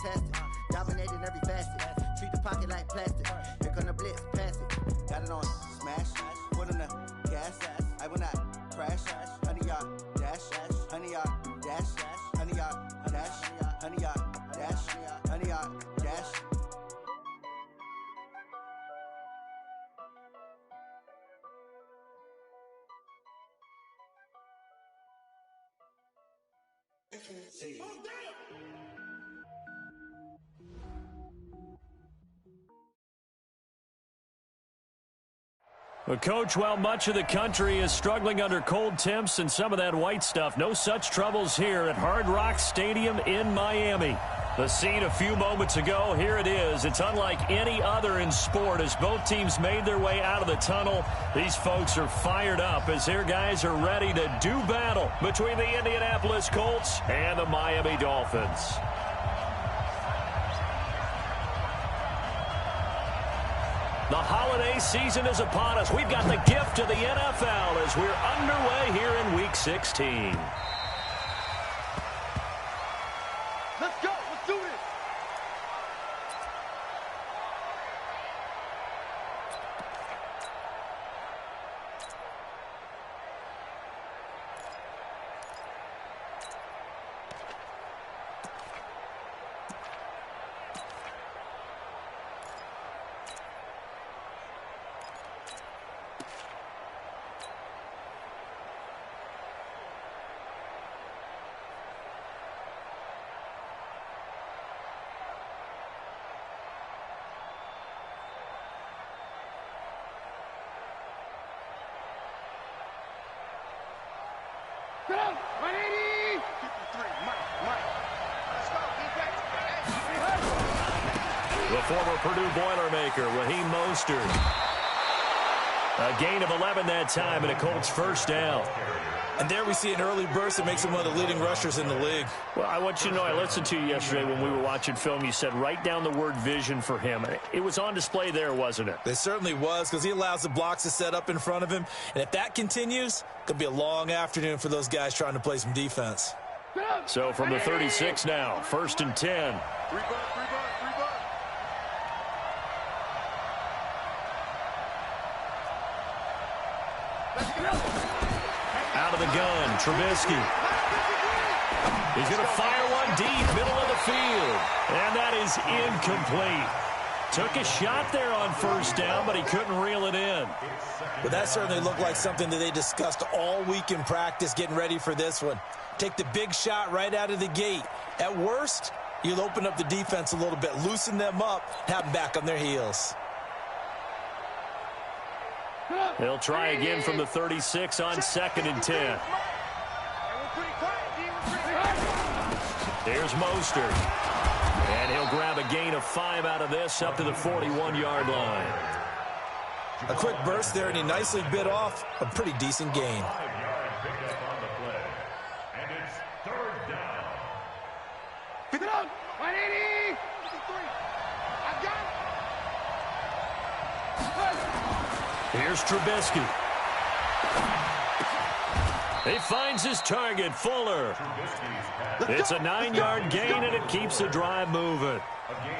fantastic. Dominating every facet. Treat the pocket like plastic. Here come the blitz, pass it. Got it on smash. Put on the gas. I will not crash. 100-yard dash. 100-yard dash. 100-yard dash. 100-yard dash. 100-yard dash. Well, Coach, while much of the country is struggling under cold temps and some of that white stuff, no such troubles here at Hard Rock Stadium in Miami. The scene a few moments ago, here it is. It's unlike any other in sport as both teams made their way out of the tunnel. These folks are fired up as their guys are ready to do battle between the Indianapolis Colts and the Miami Dolphins. The holiday season is upon us. We've got the gift of the NFL as we're underway here in Week 16. Let's go. Let's do this. Get up! 180! 53, Mike. Let's go, defense. The former Purdue Boilermaker, Raheem Mostert. A gain of 11 that time and a Colts first down. And there we see an early burst that makes him one of the leading rushers in the league. Well, I want you to know, I listened to you yesterday when we were watching film. You said write down the word vision for him. It was on display there, wasn't it? It certainly was, because he allows the blocks to set up in front of him. And if that continues, it'll be a long afternoon for those guys trying to play some defense. So from the 36 now, 1st and 10. Free ball. Out of the gun, Trubisky. He's going to fire one deep, middle of the field. And that is incomplete. Took a shot there on first down, but he couldn't reel it in. But that certainly looked like something that they discussed all week in practice getting ready for this one. Take the big shot right out of the gate. At worst, you'll open up the defense a little bit, loosen them up, have them back on their heels. They'll try again from the 36 on 2nd and 10. Here's Mostert. And he'll grab a gain of 5 out of this up to the 41-yard line. A quick burst there, and he nicely bit off a pretty decent gain. And it's 3rd down. Pick it up. 180. 53. I got it. Here's Trubisky. He finds his target, Fuller. It's a 9-yard gain, and it keeps the drive moving.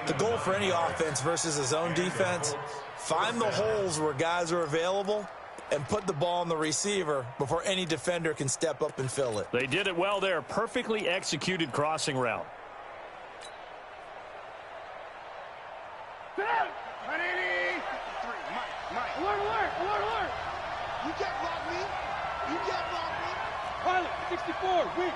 The goal for any offense versus a zone defense, find the holes where guys are available and put the ball on the receiver before any defender can step up and fill it. They did it well there. Perfectly executed crossing route. 180. 53. Mike. Alert. You can't block me. Pilot, 64, weak.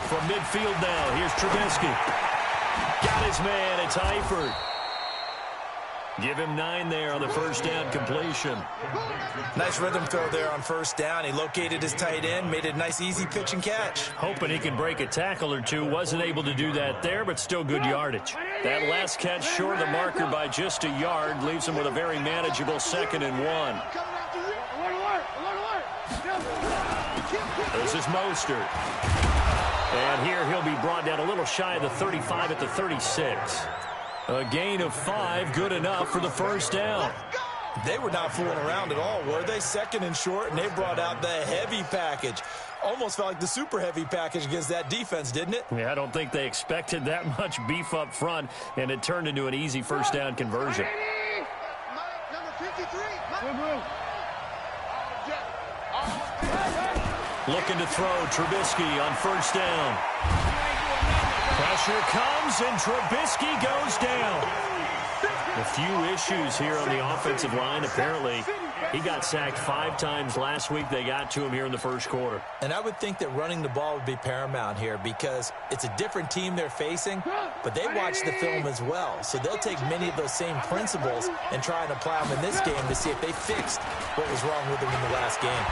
From midfield now, here's Trubisky. Got his man, it's Eifert. Give him 9 there on the first down completion. Nice rhythm throw there on first down. He located his tight end, made a nice easy pitch and catch. Hoping he can break a tackle or two. Wasn't able to do that there, but still good yardage. That last catch short of the marker by just a yard leaves him with a very manageable 2nd and 1. This is Mostert. And here he'll be brought down a little shy of the 35 at the 36. A gain of 5, good enough for the first down. They were not fooling around at all, were they? 2nd and short, and they brought out the heavy package. almost felt like the super heavy package against that defense, didn't it? Yeah, I don't think they expected that much beef up front, and it turned into an easy first down conversion. Looking to throw, Trubisky on first down. Pressure comes, and Trubisky goes down. A few issues here on the offensive line. Apparently, he got sacked 5 times last week. They got to him here in the first quarter. And I would think that running the ball would be paramount here because it's a different team they're facing, but they watch the film as well. So they'll take many of those same principles and try and apply them in this game to see if they fixed what was wrong with them in the last game.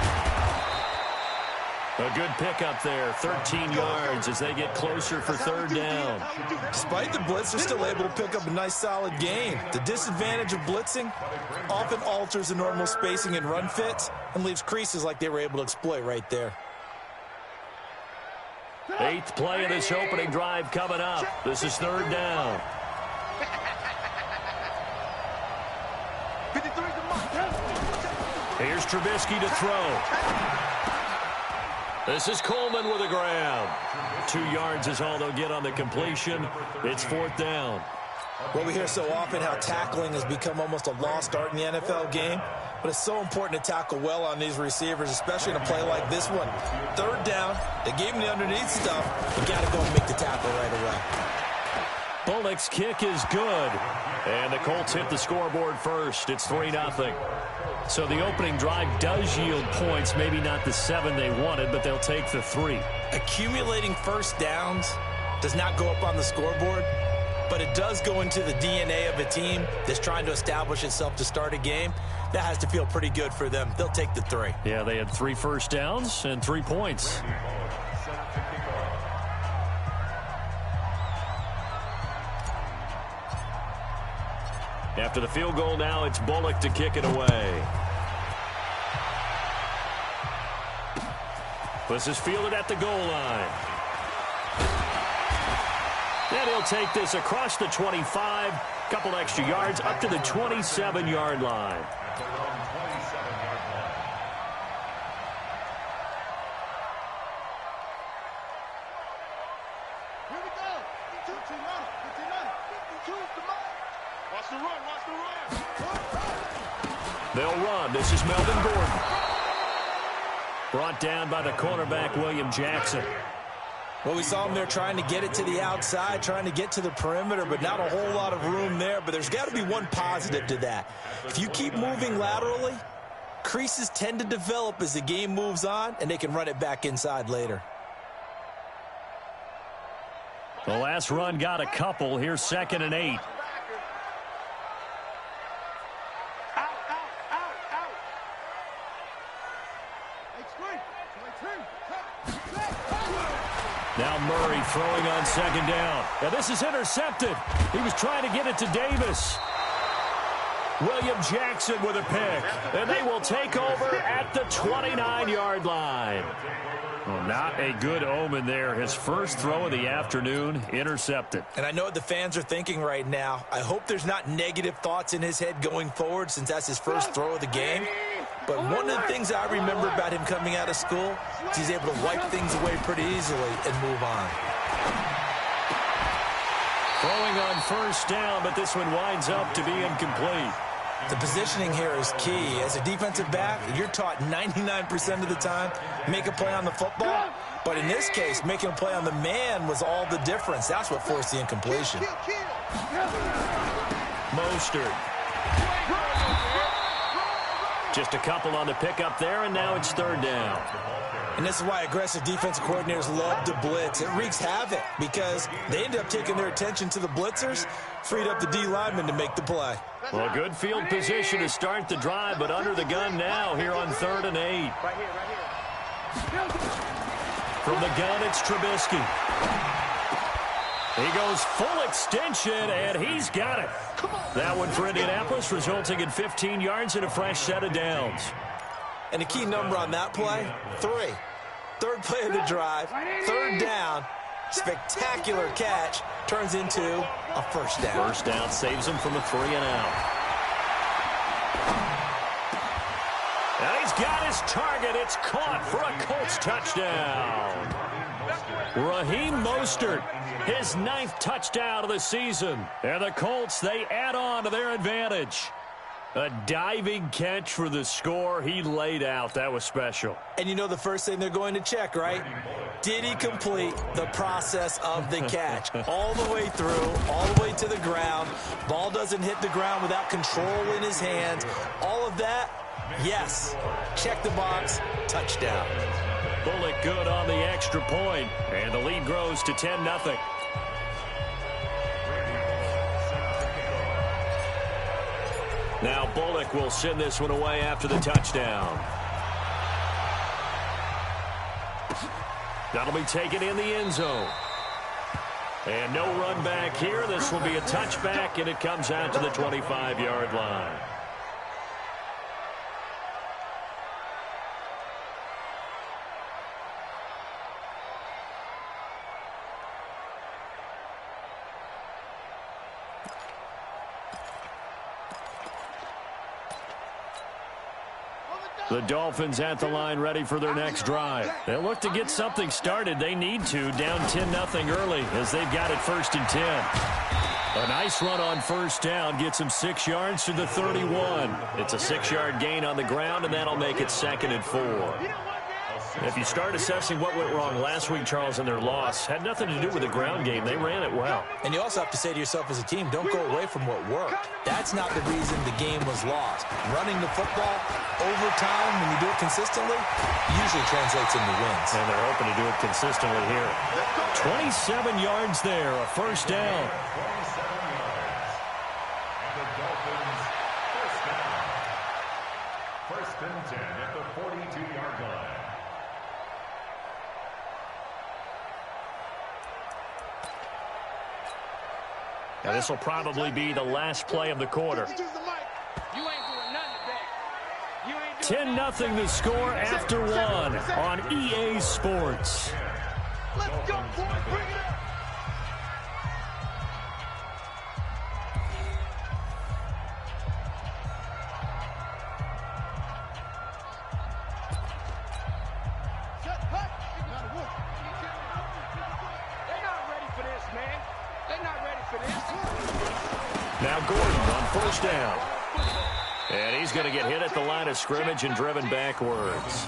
A good pickup there, 13 yards as they get closer for third down. Despite the blitz, they're still able to pick up a nice, solid gain. The disadvantage of blitzing often alters the normal spacing and run fits and leaves creases like they were able to exploit right there. 8th play of this opening drive coming up. This is third down. Here's Trubisky to throw. This is Coleman with a grab. 2 yards is all they'll get on the completion. It's fourth down. Well, we hear so often how tackling has become almost a lost art in the NFL game, but it's so important to tackle well on these receivers, especially in a play like this one. Third down, they gave him the underneath stuff. You got to go and make the tackle right away. Bullock's kick is good, and the Colts hit the scoreboard first. It's 3-0. So the opening drive does yield points, maybe not the 7 they wanted, but they'll take the 3. Accumulating first downs does not go up on the scoreboard, but it does go into the DNA of a team that's trying to establish itself to start a game. That has to feel pretty good for them. They'll take the 3. Yeah, they had 3 first downs and 3 points. After the field goal now, it's Bullock to kick it away. This is fielded at the goal line. And he'll take this across the 25, couple extra yards, up to the 27-yard line. They'll run. This is Melvin Gordon. Brought down by the cornerback, William Jackson. Well, we saw him there trying to get it to the outside, trying to get to the perimeter, but not a whole lot of room there. But there's got to be one positive to that. If you keep moving laterally, creases tend to develop as the game moves on, and they can run it back inside later. The last run got a couple. Here's 2nd and 8. Now Murray throwing on 2nd down. Now this is intercepted. He was trying to get it to Davis. William Jackson with a pick. And they will take over at the 29-yard line. Well, not a good omen there. His first throw of the afternoon intercepted. And I know what the fans are thinking right now. I hope there's not negative thoughts in his head going forward since that's his first throw of the game. But one of the things I remember about him coming out of school is he's able to wipe things away pretty easily and move on. Throwing on first down, but this one winds up to be incomplete. The positioning here is key. As a defensive back, you're taught 99% of the time, make a play on the football. But in this case, making a play on the man was all the difference. That's what forced the incompletion. Mostert. Just a couple on the pickup there, and now it's third down. And this is why aggressive defensive coordinators love to blitz. It wreaks havoc because they end up taking their attention to the blitzers, freed up the D lineman to make the play. Well, good field position to start the drive, but under the gun now here on 3rd and 8. From the gun, it's Trubisky. He goes full extension, and he's got it. That one for Indianapolis, resulting in 15 yards and a fresh set of downs. And a key number on that play, 3. Third play of the drive, third down, spectacular catch, turns into a first down. First down saves him from a 3 and out. And he's got his target. It's caught for a Colts touchdown. Raheem Mostert, his 9th touchdown of the season. And the Colts, they add on to their advantage. A diving catch for the score. He laid out. That was special. And you know the first thing they're going to check, right? Did he complete the process of the catch? All the way through, all the way to the ground. Ball doesn't hit the ground without control in his hands. All of that, yes. Check the box, touchdown. Bullock good on the extra point, and the lead grows to 10-0. Now Bullock will send this one away after the touchdown. That'll be taken in the end zone. And no run back here. This will be a touchback, and it comes out to the 25-yard line. The Dolphins at the line ready for their next drive. They'll look to get something started. They need to, down 10-0 early as they've got it 1st and 10. A nice run on first down gets him 6 yards to the 31. It's a 6-yard gain on the ground, and that'll make it 2nd and 4. If you start assessing what went wrong last week, Charles, in their loss, had nothing to do with the ground game. They ran it well. And you also have to say to yourself as a team, don't go away from what worked. That's not the reason the game was lost. Running the football over time, when you do it consistently, usually translates into wins. And they're hoping to do it consistently here. 27 yards there, a first down. And the Dolphins, first and 10 at the 42-yard line. Now this will probably be the last play of the quarter. 10-0 the score after one on EA Sports. Let's go, boys. Bring it up. They're not ready for this, man. They're not ready for this. Now Gordon on first down. And he's going to get hit at the line of scrimmage and driven backwards.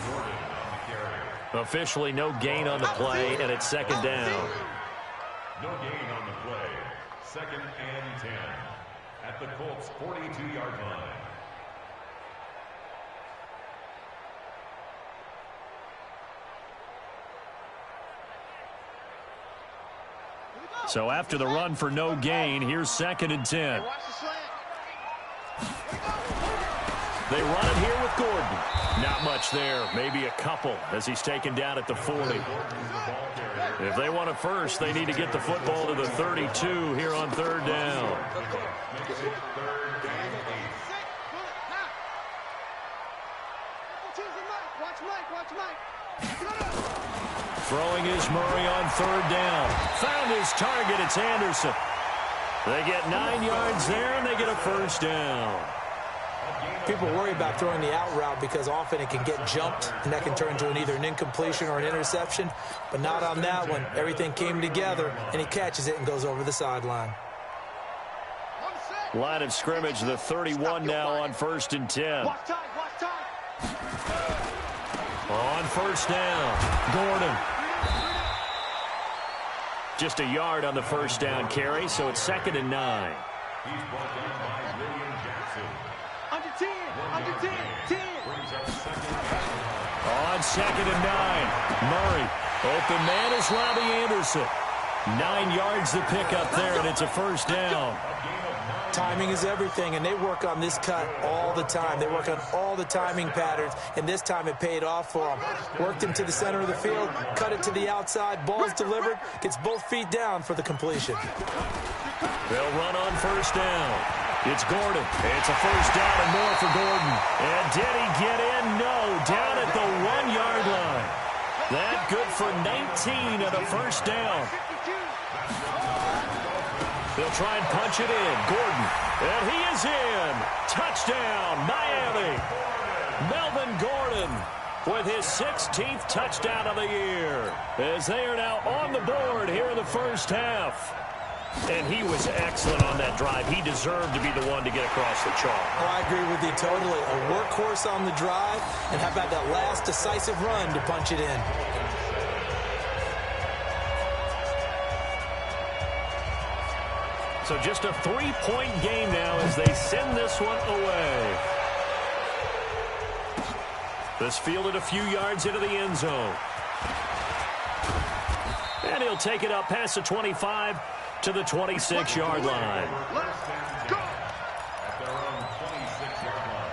Officially no gain on the play, and it's 2nd down. No gain on the play. 2nd and 10 at the Colts' 42-yard line. So after the run for no gain, here's 2nd and 10. They run it here with Gordon. Not much there, maybe a couple as he's taken down at the 40. If they want a first, they need to get the football to the 32 here on 3rd down. Throwing is Murray on 3rd down. Found his target, it's Anderson. They get 9 yards there, and they get a first down. People worry about throwing the out route because often it can get jumped, and that can turn into either an incompletion or an interception. But not on that one. Everything came together, and he catches it and goes over the sideline. Line of scrimmage, the 31 now on 1st and 10. On first down, Gordon. Just a yard on the first down carry, so it's 2nd and 9. He's brought down by William Jackson. Under 10, under 10, 10. On 2nd and 9, Murray. Open man is Robbie Anderson. 9 yards to pick up there, and it's a first down. Timing is everything, and they work on this cut all the time. They work on all the timing patterns, and this time it paid off for them. Worked him to the center of the field, cut it to the outside, ball's delivered, gets both feet down for the completion. They'll run on first down. It's Gordon. It's a first down and more for Gordon. And did he get in? No, down at the 1-yard line. That good for 19 and a first down. They'll try and punch it in. Gordon. And he is in. Touchdown, Miami. Melvin Gordon with his 16th touchdown of the year, as they are now on the board here in the first half. And he was excellent on that drive. He deserved to be the one to get across the chalk. Oh, I agree with you totally. A workhorse on the drive, and how about that last decisive run to punch it in? So just a 3-point game now as they send this one away. This fielded a few yards into the end zone. And he'll take it up past the 25 to the 26-yard line. Let's go. At their own 26-yard line.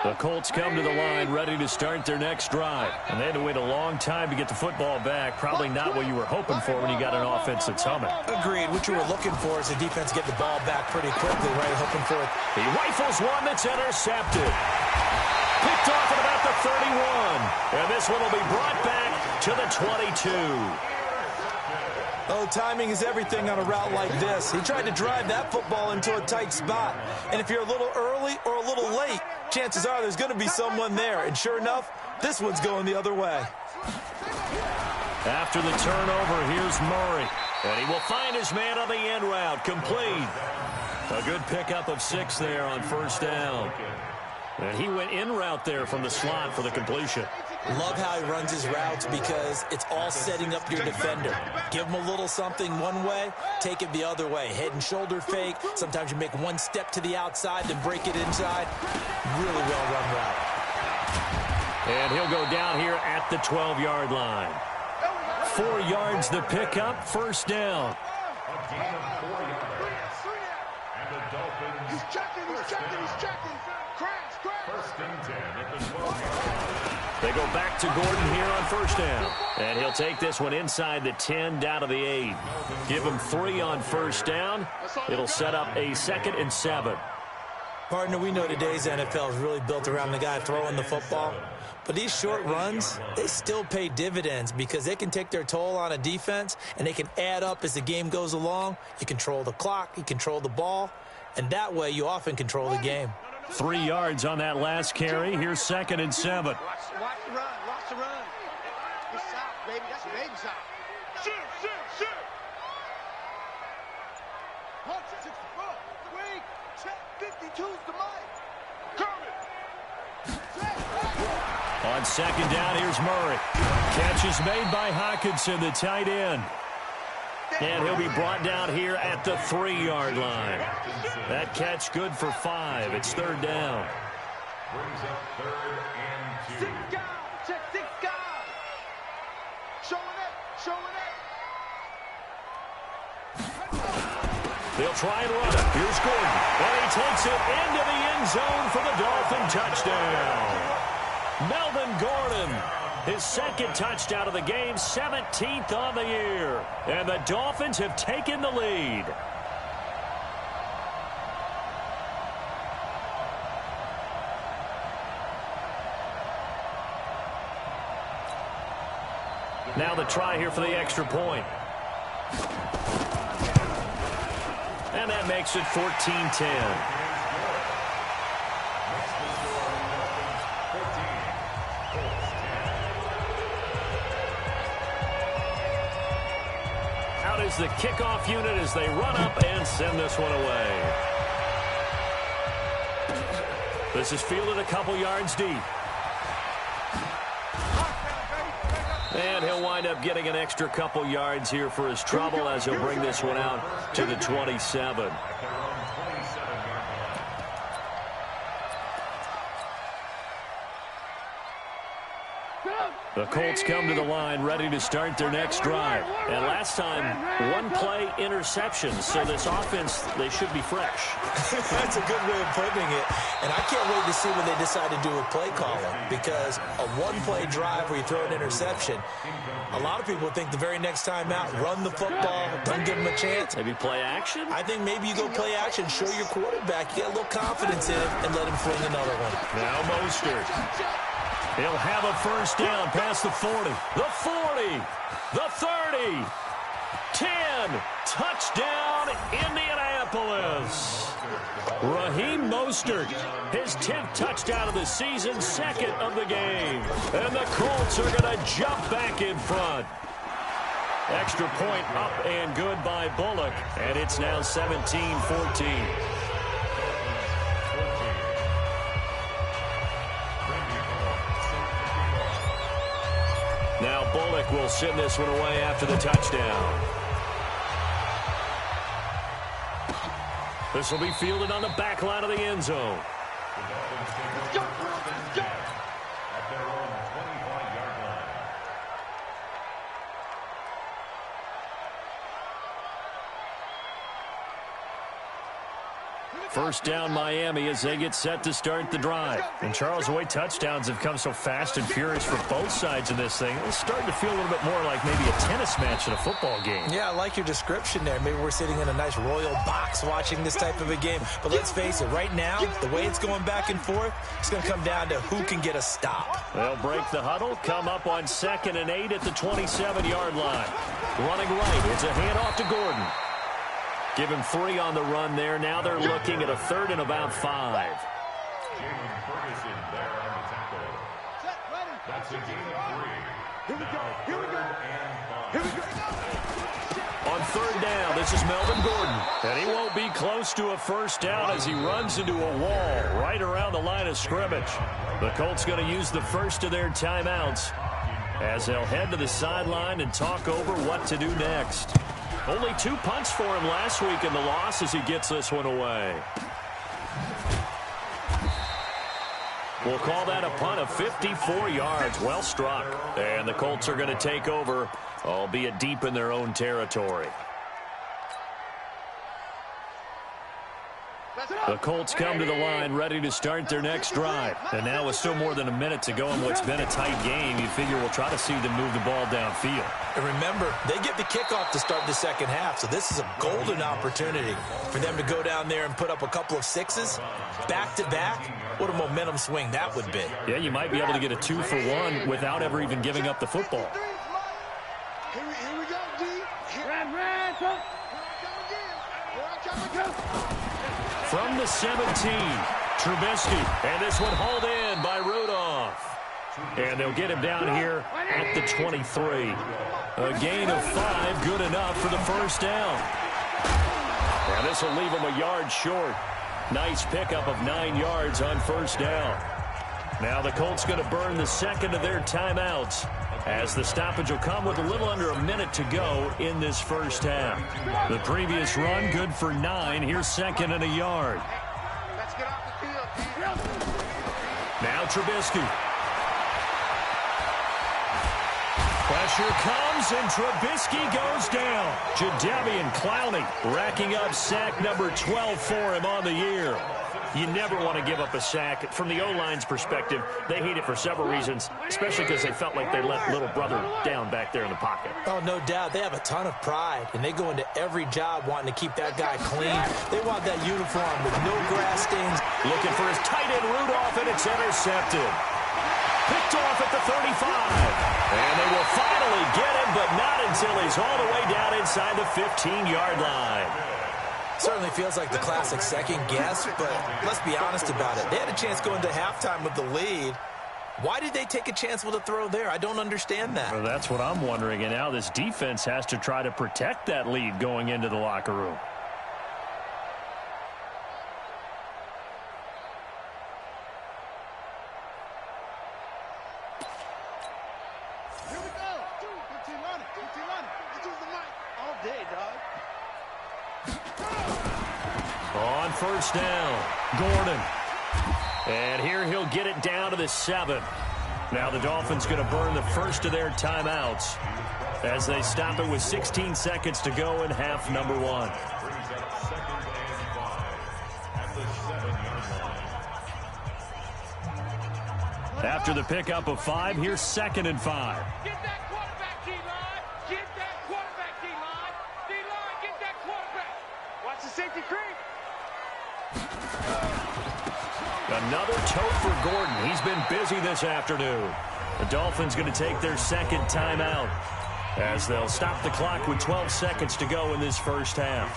The Colts come to the line ready to start their next drive. And they had to wait a long time to get the football back. Probably not what you were hoping for when you got an offense that's humming. Agreed. What you were looking for is the defense get the ball back pretty quickly, right? Hoping for it. He rifles one that's intercepted. Picked off at about the 31. And this one will be brought back to the 22. Oh, timing is everything on a route like this. He tried to drive that football into a tight spot. And if you're a little early or a little late, chances are there's going to be someone there. And sure enough, this one's going the other way. After the turnover, here's Murray. And he will find his man on the end route. Complete. A good pickup of 6 there on first down. And he went in route there from the slot for the completion. Love how he runs his routes because it's all setting up your defender. Give him a little something one way, take it the other way. Head and shoulder fake. Sometimes you make one step to the outside, then break it inside. Really well run route. And he'll go down here at the 12-yard line. 4 yards the pickup, first down. A gain of 4 yards. And the Dolphins. He's checking. Crash. First and 10 at the 12-yard line. They go back to Gordon here on first down. And he'll take this one inside the 10 down to the 8. Give him 3 on first down. It'll set up a 2nd and 7. Partner, we know today's NFL is really built around the guy throwing the football. But these short runs, they still pay dividends because they can take their toll on a defense and they can add up as the game goes along. You control the clock, you control the ball, and that way you often control the game. 3 yards on that last carry. Here's 2nd and 7. Watch the run. It's south, baby. That's a baby south. Shoot. Punch 64. Swing. Check. 52's the mic. On 2nd down, here's Murray. Catch is made by Hockenson, the tight end. And he'll be brought down here at the 3-yard line. That catch good for 5. It's 3rd down. Brings up 3rd and 2. 6 guys. Check 6 guys. Showing it. They'll try and run it. Here's Gordon. And he takes it into the end zone for the Dolphin touchdown. Melvin Gordon, his 2nd touchdown of the game, 17th on the year. And the Dolphins have taken the lead. Now the try here for the extra point. And that makes it 14-10. Out is the kickoff unit as they run up and send this one away. This is fielded a couple yards deep. And he'll wind up getting an extra couple yards here for his trouble as he'll bring this one out to the 27. The Colts come to the line ready to start their next drive. And last time, 1-play interception. So this offense, they should be fresh. That's a good way of putting it. And I can't wait to see what they decide to do with play calling. Because a 1-play drive where you throw an interception, a lot of people think the very next time out, run the football, don't give them a chance. Maybe play action? I think maybe you go play action, show your quarterback, you get a little confidence in him, and let him fling another one. Now Mostert. He'll have a first down past the 40. The 40. The 30. 10. Touchdown, Indianapolis. Raheem Mostert, his 10th touchdown of the season, second of the game. And the Colts are going to jump back in front. Extra point up and good by Bullock, and it's now 17-14. Now Bullock will send this one away after the touchdown. This will be fielded on the back line of the end zone. Let's go. At their own 25-yard line. First down Miami as they get set to start the drive. And Charles, the way touchdowns have come so fast and furious for both sides of this thing, it's starting to feel a little bit more like maybe a tennis match in a football game. Yeah, I like your description there. Maybe we're sitting in a nice royal box watching this type of a game. But let's face it, right now, the way it's going back and forth, it's going to come down to who can get a stop. They'll break the huddle, come up on 2nd and 8 at the 27-yard line. Running right, it's a handoff to Gordon. Give him 3 on the run there. Now they're looking at a 3rd and about 5. Jalen Ferguson there on the tackle. That's a gain of 3. Here we go. On 3rd down, this is Melvin Gordon. And he won't be close to a first down as he runs into a wall right around the line of scrimmage. The Colts going to use the first of their timeouts as they'll head to the sideline and talk over what to do next. Only 2 punts for him last week in the loss as he gets this one away. We'll call that a punt of 54 yards. Well struck. And the Colts are going to take over, albeit deep in their own territory. The Colts come to the line ready to start their next drive. And now with still more than a minute to go in what's been a tight game, you figure we'll try to see them move the ball downfield. And remember, they get the kickoff to start the second half, so this is a golden opportunity for them to go down there and put up a couple of 6s back-to-back. What a momentum swing that would be. Yeah, you might be able to get a 2-for-1 without ever even giving up the football. Here we go, D. Red, go. From the 17, Trubisky, and this one hauled in by Rudolph. And they'll get him down here at the 23. A gain of 5, good enough for the first down. And this will leave him a yard short. Nice pickup of 9 yards on first down. Now the Colts going to burn the second of their timeouts as the stoppage will come with a little under a minute to go in this first half. The previous run good for 9. Here's 2nd and a yard. Let's get off the field. Now Trubisky. Pressure comes, and Trubisky goes down. Jadeveon Clowney racking up sack number 12 for him on the year. You never want to give up a sack. From the O-line's perspective, they hate it for several reasons, especially because they felt like they let little brother down back there in the pocket. Oh, no doubt. They have a ton of pride, and they go into every job wanting to keep that guy clean. They want that uniform with no grass stains. Looking for his tight end, Rudolph, and it's intercepted. Picked off at the 35. And they will finally get him, but not until he's all the way down inside the 15-yard line. Certainly feels like the classic second guess, but let's be honest about it. They had a chance going to halftime with the lead. Why did they take a chance with a throw there? I don't understand that. Well, that's what I'm wondering, and now this defense has to try to protect that lead going into the locker room. Here we go. 15 line. Let's use the mic all day, dog. On first down, Gordon. And here he'll get it down to the 7. Now the Dolphins going to burn the first of their timeouts as they stop it with 16 seconds to go in half number 1. After the pickup of 5, here's 2nd and 5. Get that quarterback, D-line. Get that quarterback, D-line. D-line, get that quarterback. Watch the safety creep. Another tote for Gordon. He's been busy this afternoon. The Dolphins going to take their second timeout as they'll stop the clock with 12 seconds to go in this first half.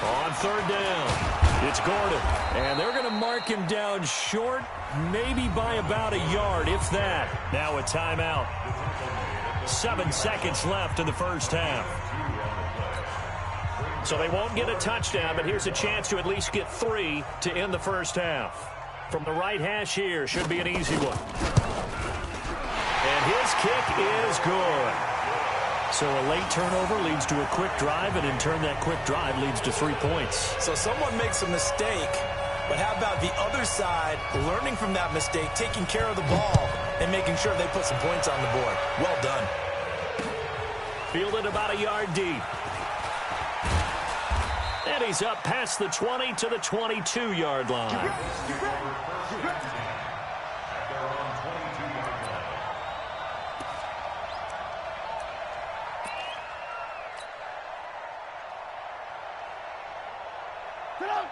On third down, it's Gordon, and they're going to mark him down short, maybe by about a yard, if that. Now a timeout. 7 seconds left in the first half. So they won't get a touchdown, but here's a chance to at least get 3 to end the first half. From the right hash here, should be an easy one. And his kick is good. So a late turnover leads to a quick drive, and in turn that quick drive leads to 3 points. So someone makes a mistake, but how about the other side learning from that mistake, taking care of the ball, and making sure they put some points on the board. Well done. Fielded about a yard deep. And he's up past the 20 to the 22-yard line.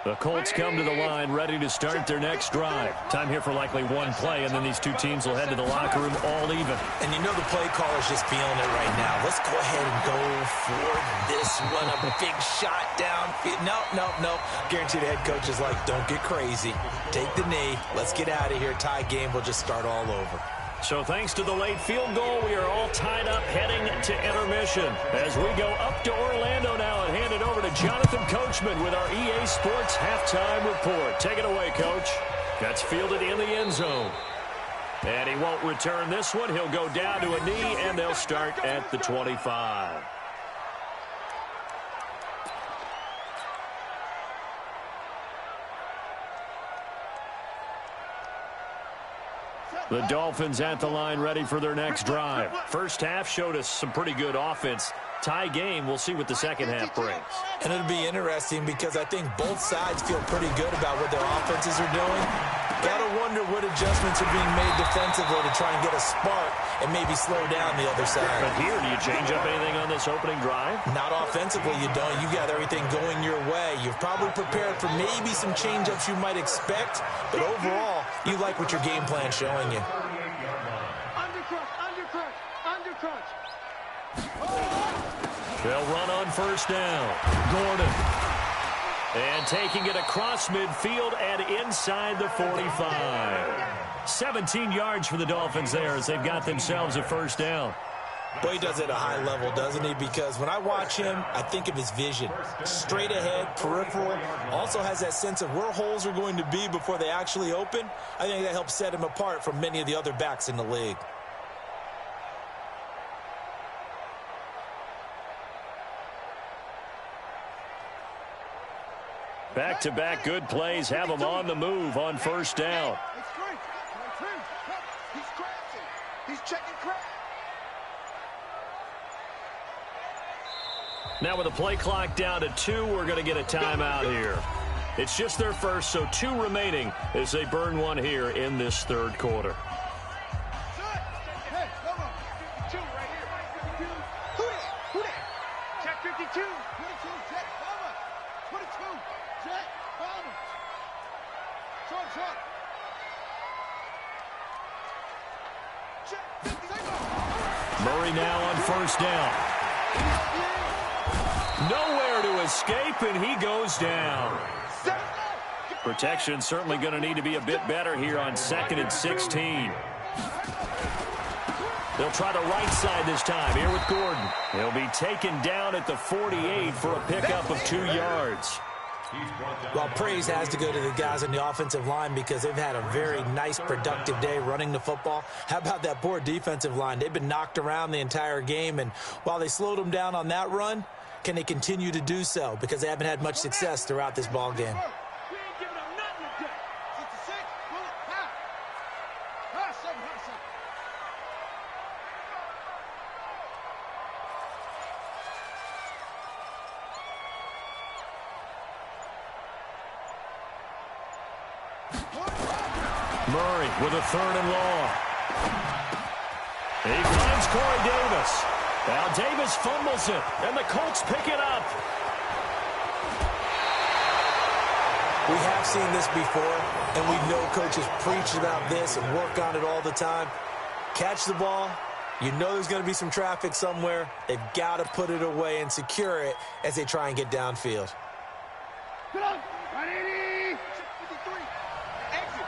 The Colts come to the line ready to start their next drive. Time here for likely one play, and then these two teams will head to the locker room all even. And you know the play caller's just feeling it right now. Let's go ahead and go for this one. A big shot down. No. Guarantee the head coach is like, don't get crazy. Take the knee. Let's get out of here. Tie game. We'll just start all over. So thanks to the late field goal, we are all tied up heading to intermission. As we go up to Orlando now and hand it over to Jonathan Coachman with our EA Sports Halftime Report. Take it away, Coach. That's fielded in the end zone. And he won't return this one. He'll go down to a knee, and they'll start at the 25. The Dolphins at the line ready for their next drive. First half showed us some pretty good offense. Tie game, we'll see what the second half brings. And it'll be interesting because I think both sides feel pretty good about what their offenses are doing. Gotta wonder what adjustments are being made defensively to try and get a spark and maybe slow down the other side. But here, do you change up anything on this opening drive? Not offensively, you don't. You got everything going your way. You've probably prepared for maybe some change-ups you might expect, but overall, you like what your game plan's showing you. Undercrunch. They'll run on first down. Gordon. And taking it across midfield and inside the 45. 17 yards for the Dolphins there as they've got themselves a first down. Boy, he does it at a high level, doesn't he? Because when I watch him, I think of his vision. Straight ahead, peripheral. Also has that sense of where holes are going to be before they actually open. I think that helps set him apart from many of the other backs in the league. Back-to-back good plays have them on the move on first down. He's checking crap. Now with the play clock down to 2, we're going to get a timeout here. It's just their first, so 2 remaining as they burn one here in this third quarter. Hey, come on. 52 right here. 52. Who that? Check 52. 22, check. Bomber. 22, check. Bomber. Short. Check. Murray now on first down. Nowhere to escape, and he goes down. Protection certainly going to need to be a bit better here on 2nd and 16. They'll try the right side this time here with Gordon. He'll be taken down at the 48 for a pickup of 2 yards. Well, praise has to go to the guys on the offensive line because they've had a very nice, productive day running the football. How about that poor defensive line? They've been knocked around the entire game, and while they slowed them down on that run, can they continue to do so? Because they haven't had much success throughout this ball game. Murray with a 3rd and long. He finds Corey Davis. Now Davis fumbles it, and the Colts pick it up. We have seen this before, and we know coaches preach about this and work on it all the time. Catch the ball. You know there's going to be some traffic somewhere. They've got to put it away and secure it as they try and get downfield. Get up! Ready! 53. Exit!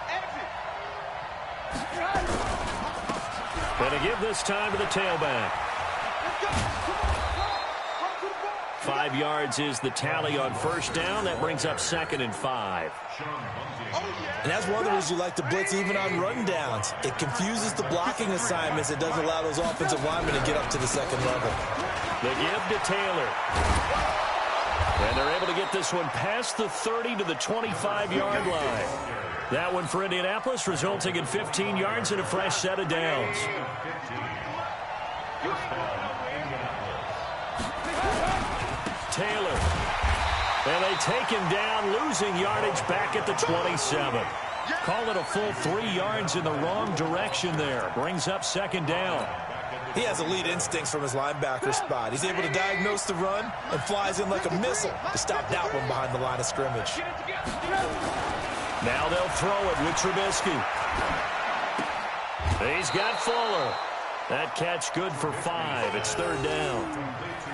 Going to give this time to the tailback. Let's go! Come on! Run to the ball! 5 yards is the tally on first down. That brings up 2nd and 5. And that's one of the reasons you like to blitz even on rundowns. It confuses the blocking assignments. It doesn't allow those offensive linemen to get up to the second level. The give to Taylor. And they're able to get this one past the 30 to the 25-yard line. That one for Indianapolis, resulting in 15 yards and a fresh set of downs. Taylor. And they take him down, losing yardage back at the 27. Call it a full 3 yards in the wrong direction there. Brings up 2nd down. He has elite instincts from his linebacker spot. He's able to diagnose the run and flies in like a missile to stop that one behind the line of scrimmage. Now they'll throw it with Trubisky. He's got Fuller. That catch good for 5. It's 3rd down.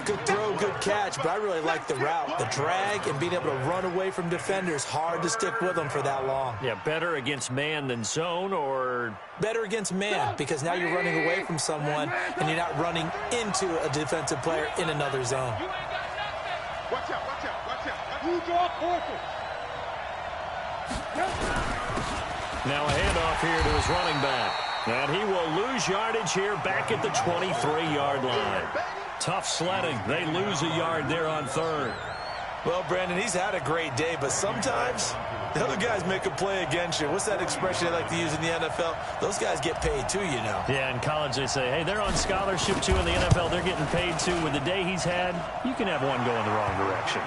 Good throw, good catch, but I really like the route. The drag and being able to run away from defenders. Hard to stick with them for that long. Yeah, better against man than zone, or... Better against man, because now you're running away from someone and you're not running into a defensive player in another zone. Watch out, watch out, watch out. You draw forward. Now a handoff here to his running back. And he will lose yardage here back at the 23-yard line. Tough sledding. They lose a yard there on 3rd. Well, Brandon, he's had a great day, but sometimes the other guys make a play against you. What's that expression they like to use in the NFL? Those guys get paid too, you know. Yeah, in college they say, hey, they're on scholarship too. In the NFL, they're getting paid too. With the day he's had, you can have one go in the wrong direction.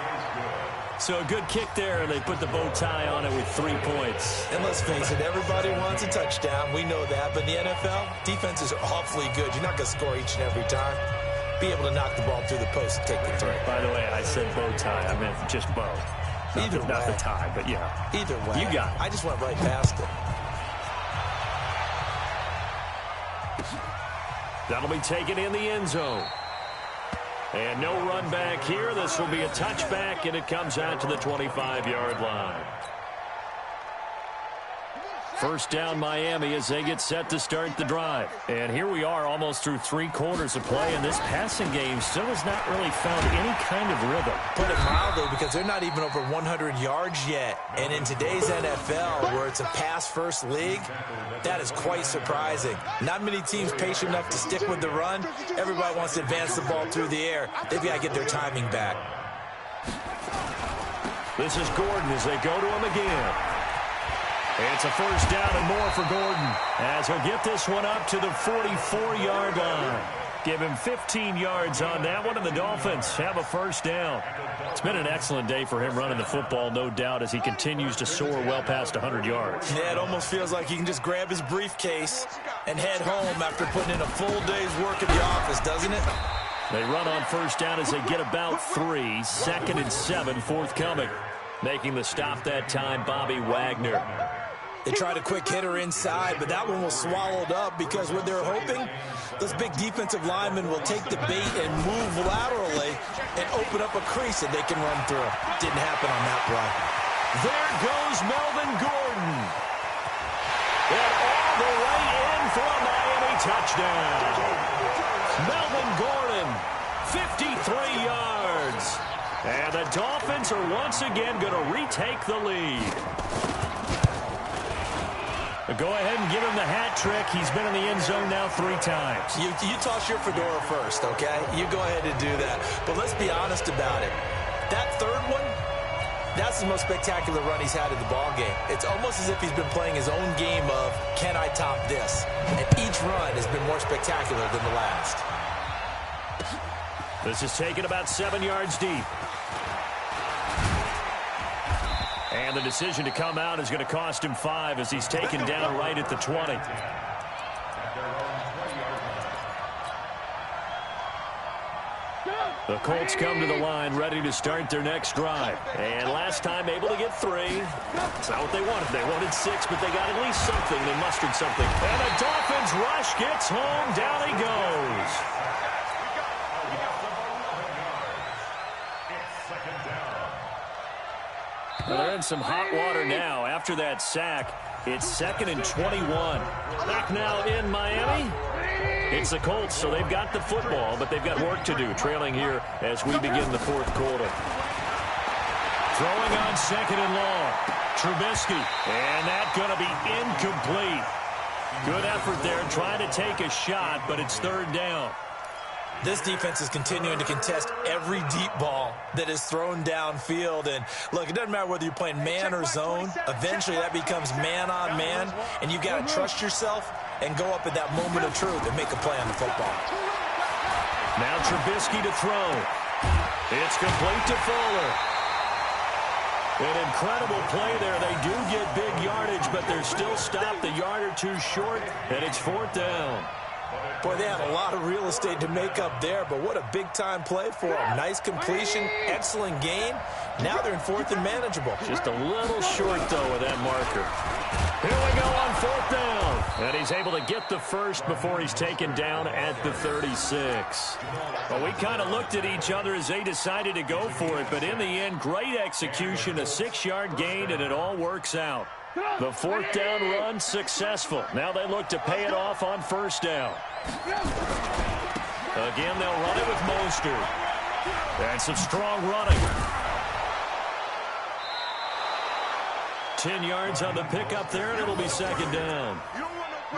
So a good kick there, and they put the bow tie on it with 3 points. And let's face it, everybody wants a touchdown. We know that. But in the NFL, defenses are awfully good. You're not going to score each and every time. Be able to knock the ball through the post and take the throw. By the way, I said bow tie. I meant just bow. Either way. Not the tie, but yeah. Either way. You got it. I just went right past it. That'll be taken in the end zone. And no run back here. This will be a touchback, and it comes out to the 25-yard line. First down Miami as they get set to start the drive. And here we are almost through 3 quarters of play, and this passing game still has not really found any kind of rhythm. Put it mildly, because they're not even over 100 yards yet. And in today's NFL, where it's a pass-first league, that is quite surprising. Not many teams patient enough to stick with the run. Everybody wants to advance the ball through the air. They've got to get their timing back. This is Gordon as they go to him again. It's a first down and more for Gordon as he'll get this one up to the 44-yard line. Give him 15 yards on that one, and the Dolphins have a first down. It's been an excellent day for him running the football, no doubt, as he continues to soar well past 100 yards. Yeah, it almost feels like he can just grab his briefcase and head home after putting in a full day's work at the office, doesn't it? They run on first down as they get about 3. 2nd and 7 forthcoming. Making the stop that time, Bobby Wagner. They tried a quick hitter inside, but that one was swallowed up because what they're hoping, those big defensive linemen will take the bait and move laterally and open up a crease that they can run through. Didn't happen on that play. There goes Melvin Gordon. And all the way in for a Miami touchdown. Melvin Gordon, 53 yards. And the Dolphins are once again going to retake the lead. Go ahead and give him the hat trick. He's been in the end zone now 3 times. You toss your fedora first, okay? You go ahead and do that. But let's be honest about it. That 3rd one, that's the most spectacular run he's had in the ballgame. It's almost as if he's been playing his own game of, can I top this? And each run has been more spectacular than the last. This is taken about 7 yards deep. And the decision to come out is going to cost him 5 as he's taken down right at the 20. The Colts come to the line ready to start their next drive. And last time able to get 3. It's not what they wanted. They wanted 6, but they got at least something. They mustered something. And the Dolphins rush gets home. Down he goes. Well, they're in some hot water now. After that sack, it's 2nd and 21. Back now in Miami. It's the Colts, so they've got the football, but they've got work to do, trailing here as we begin the 4th quarter. Throwing on 2nd and long. Trubisky, and that's going to be incomplete. Good effort there, trying to take a shot, but it's 3rd down. This defense is continuing to contest every deep ball that is thrown downfield. And, look, it doesn't matter whether you're playing man or zone. Eventually, that becomes man-on-man, and you've got to trust yourself and go up at that moment of truth and make a play on the football. Now Trubisky to throw. It's complete to Fuller. An incredible play there. They do get big yardage, but they're still stopped a yard or 2 short, and it's 4th down. Boy, they had a lot of real estate to make up there, but what a big-time play for them. Nice completion, excellent gain. Now they're in 4th and manageable. Just a little short, though, with that marker. Here we go on 4th down. And he's able to get the first before he's taken down at the 36. Well, we kind of looked at each other as they decided to go for it, but in the end, great execution, a 6-yard gain, and it all works out. The 4th down run successful. Now they look to pay it off on 1st down. Again, they'll run it with Mostert. And some strong running. 10 yards on the pickup there, and it'll be 2nd down.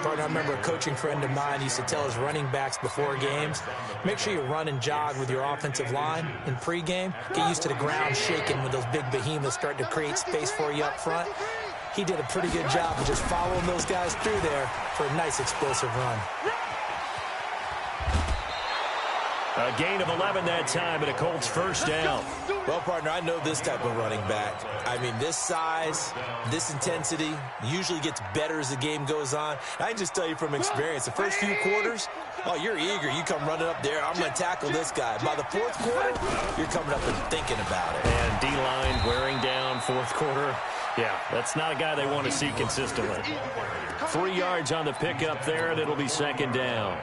Partner, I remember a coaching friend of mine used to tell his running backs before games, make sure you run and jog with your offensive line in pregame. Get used to the ground shaking when those big behemoths start to create space for you up front. He did a pretty good job of just following those guys through there for a nice explosive run. A gain of 11 that time, and a Colts 1st down. Well, partner, I know this type of running back. I mean, this size, this intensity usually gets better as the game goes on. I can just tell you from experience, the first few quarters, oh, you're eager. You come running up there, I'm going to tackle this guy. By the 4th quarter, you're coming up and thinking about it. And D-line wearing down 4th quarter. Yeah, that's not a guy they want to see consistently. 3 yards on the pickup there, and it'll be 2nd down.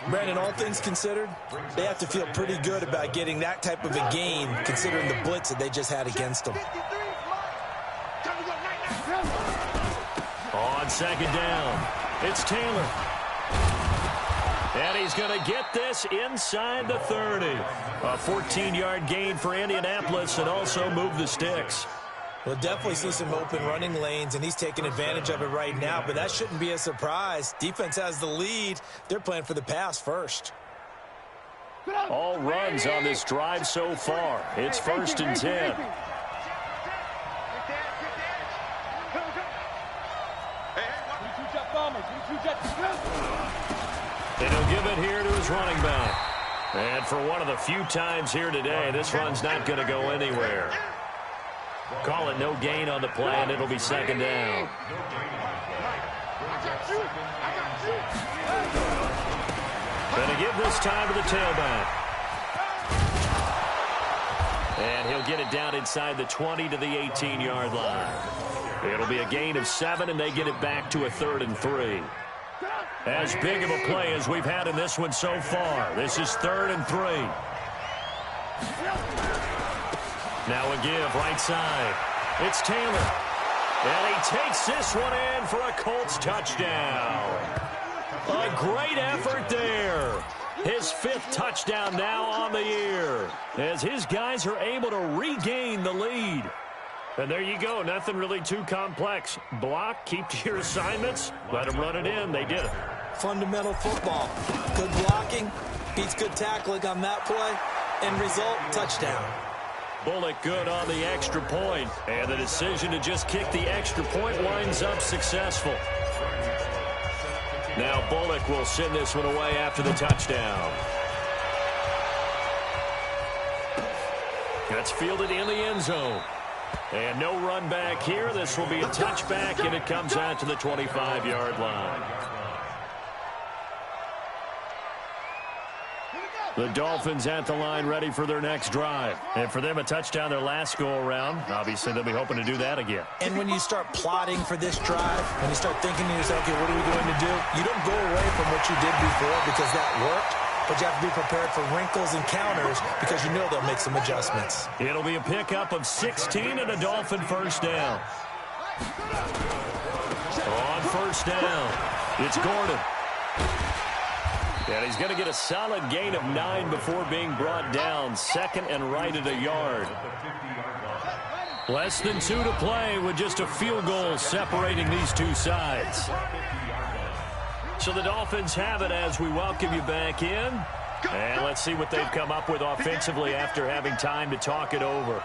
Brandon, all things considered, they have to feel pretty good about getting that type of a gain, considering the blitz that they just had against them. On 2nd down, it's Taylor. And he's going to get this inside the 30. A 14-yard gain for Indianapolis, and also move the sticks. We'll definitely see some open running lanes, and he's taking advantage of it right now, but that shouldn't be a surprise. Defense has the lead. They're playing for the pass first. All runs on this drive so far. It's 1st and 10. And he'll give it here to his running back. And for one of the few times here today, this run's not going to go anywhere. Call it no gain on the play, and it'll be 2nd down. Going to give this time to the tailback. And he'll get it down inside the 20 to the 18-yard line. It'll be a gain of 7, and they get it back to a 3rd and 3. As big of a play as we've had in this one so far. This is 3rd and 3. Now a give right side. It's Taylor. And he takes this one in for a Colts touchdown. A great effort there. His 5th touchdown now on the year, as his guys are able to regain the lead. And there you go. Nothing really too complex. Block, keep to your assignments, let them run it in. They did it. Fundamental football. Good blocking beats good tackling on that play. End result, touchdown. Bullock good on the extra point, and the decision to just kick the extra point winds up successful. Now Bullock will send this one away after the touchdown. That's fielded in the end zone. And no run back here. This will be a touchback, and it comes out to the 25-yard line. The Dolphins at the line ready for their next drive. And for them, a touchdown their last go-around. Obviously, they'll be hoping to do that again. And when you start plotting for this drive, when you start thinking to yourself, okay, what are we going to do? You don't go away from what you did before because that worked, but you have to be prepared for wrinkles and counters because you know they'll make some adjustments. It'll be a pickup of 16 and a Dolphin first down. On first down, it's Gordon. And he's going to get a solid gain of 9 before being brought down. Second and right at a yard. Less than 2 to play with just a field goal separating these two sides. So the Dolphins have it as we welcome you back in. And let's see what they've come up with offensively after having time to talk it over.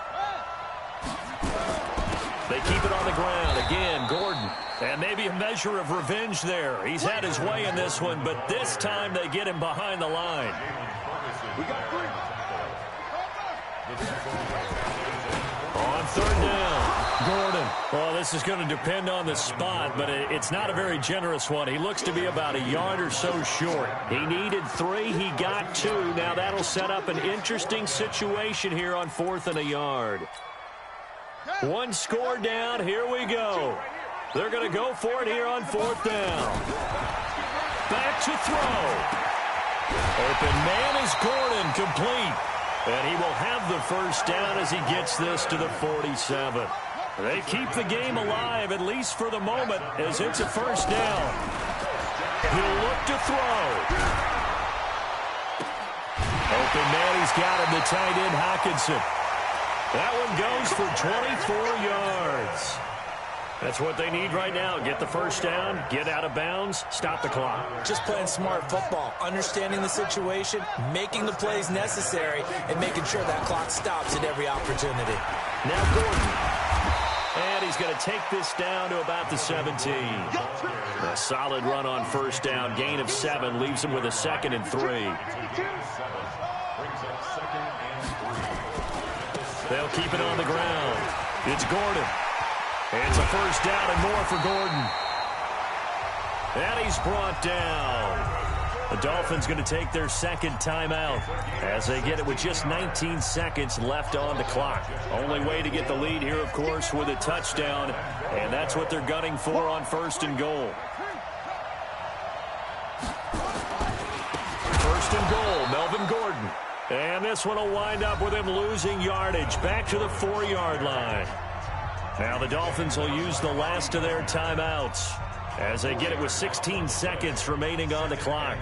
They keep it on the ground. Again, Gordon. And maybe a measure of revenge there. He's had his way in this one, but this time they get him behind the line. On third down, Gordon. Well, this is going to depend on the spot, but it's not a very generous one. He looks to be about a yard or so short. He needed 3. He got 2. Now that'll set up an interesting situation here on 4th and a yard. 1 score down. Here we go. They're going to go for it here on 4th down. Back to throw. Open man is Gordon, complete. And he will have the first down as he gets this to the 47. They keep the game alive, at least for the moment, as it's a first down. He'll look to throw. Open man, he's got him, the tight end, Hockenson. That one goes for 24 yards. That's what they need right now. Get the first down, get out of bounds, stop the clock. Just playing smart football, understanding the situation, making the plays necessary, and making sure that clock stops at every opportunity. Now Gordon. And he's going to take this down to about the 17. A solid run on first down. Gain of 7 leaves him with a 2nd and 3. They'll keep it on the ground. It's Gordon. It's a first down and more for Gordon. And he's brought down. The Dolphins going to take their second timeout as they get it with just 19 seconds left on the clock. Only way to get the lead here, of course, with a touchdown. And that's what they're gunning for on 1st and goal. 1st and goal, Melvin Gordon. And this one will wind up with him losing yardage back to the 4-yard line. Now the Dolphins will use the last of their timeouts as they get it with 16 seconds remaining on the clock.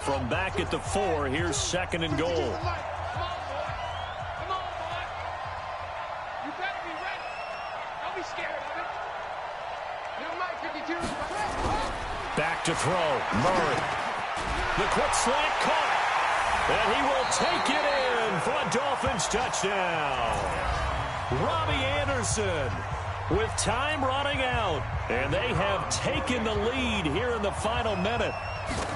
From back at the 4, here's 2nd and goal. Come on, boy. You better be ready. Don't be scared of it. You're Mike 52. Back to throw. Murray. The quick slant caught. And he will take it in for a Dolphins touchdown. Robbie Anderson with time running out. And they have taken the lead here in the final minute.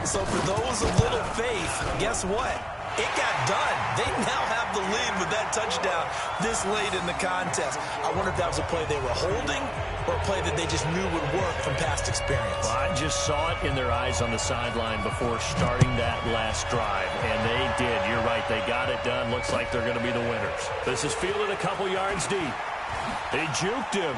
So for those of little faith, guess what? It got done. They now have the lead with that touchdown this late in the contest. I wonder if that was a play they were holding or a play that they just knew would work from past experience. Well, I just saw it in their eyes on the sideline before starting that last drive, and they did. You're right. They got it done. Looks like they're going to be the winners. This is fielded a couple yards deep. They juked him.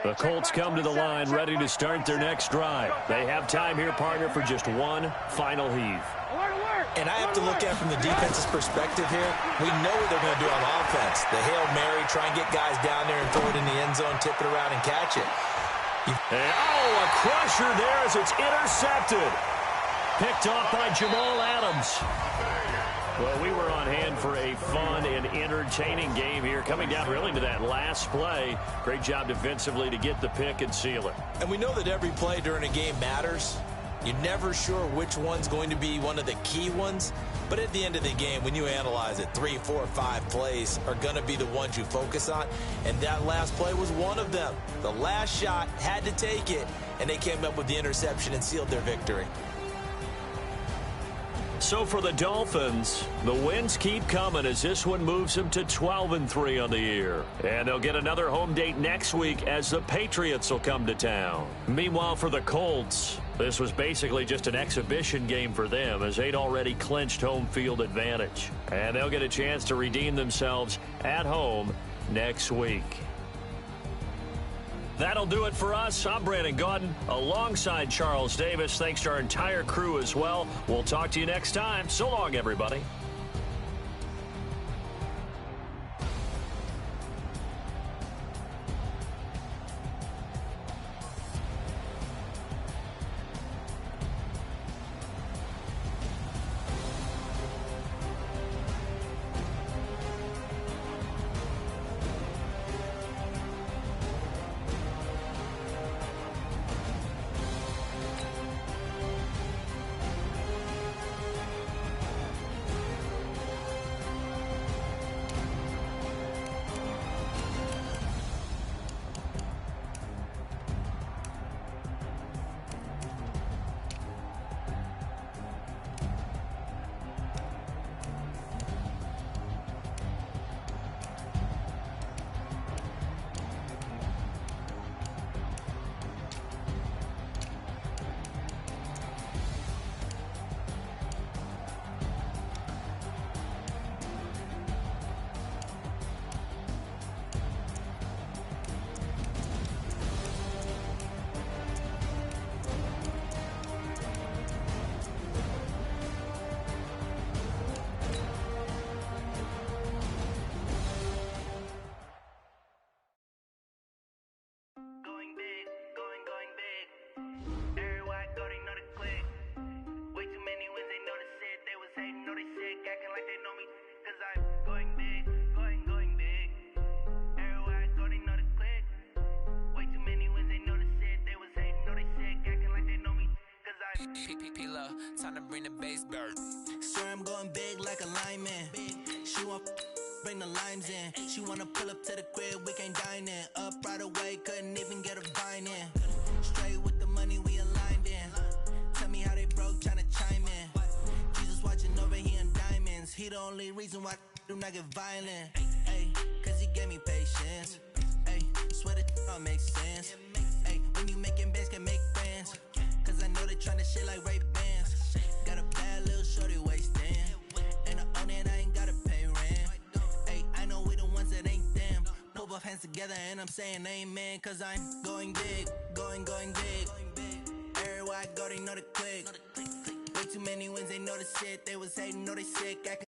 The Colts come to the line ready to start their next drive. They have time here, partner, for just one final heave. And I have to look at it from the defense's perspective here. We know what they're going to do on offense. The Hail Mary, try and get guys down there and throw it in the end zone, tip it around and catch it. And, a crusher there as it's intercepted. Picked off by Jamal Adams. Well, we were on hand for a fun and entertaining game here, coming down really to that last play. Great job defensively to get the pick and seal it. And we know that every play during a game matters, You're never sure which one's going to be one of the key ones, but at the end of the game, when you analyze it, 3, 4, 5 plays are going to be the ones you focus on, and that last play was one of them. The last shot had to take it, and they came up with the interception and sealed their victory. So for the Dolphins, the wins keep coming as this one moves them to 12-3 on the year. And they'll get another home date next week as the Patriots will come to town. Meanwhile, for the Colts, this was basically just an exhibition game for them as they'd already clinched home field advantage. And they'll get a chance to redeem themselves at home next week. That'll do it for us. I'm Brandon Gaudin alongside Charles Davis. Thanks to our entire crew as well. We'll talk to you next time. So long, everybody. Time to bring the bass bird. Swear I'm going big like a lineman. She want bring the limes in. She wanna pull up to the crib, we can't dine in. Up right away, couldn't even get a vine in. Straight with the money, we aligned in. Tell me how they broke, tryna chime in. Jesus watching over here in diamonds. He the only reason why do not get violent. Ay, cause he gave me patience. Ay, swear that all makes sense. Ay, when you making bands can make friends. Cause I know they tryna shit like Ray-Bans. Got a bad little shorty wasting. And I own it, I ain't gotta pay rent. Ay, I know we the ones that ain't them. Put both hands together and I'm saying amen. Cause I'm going big, going big. Everywhere I go, they know the click. Way too many wins, they know the shit. They was hating, know they sick.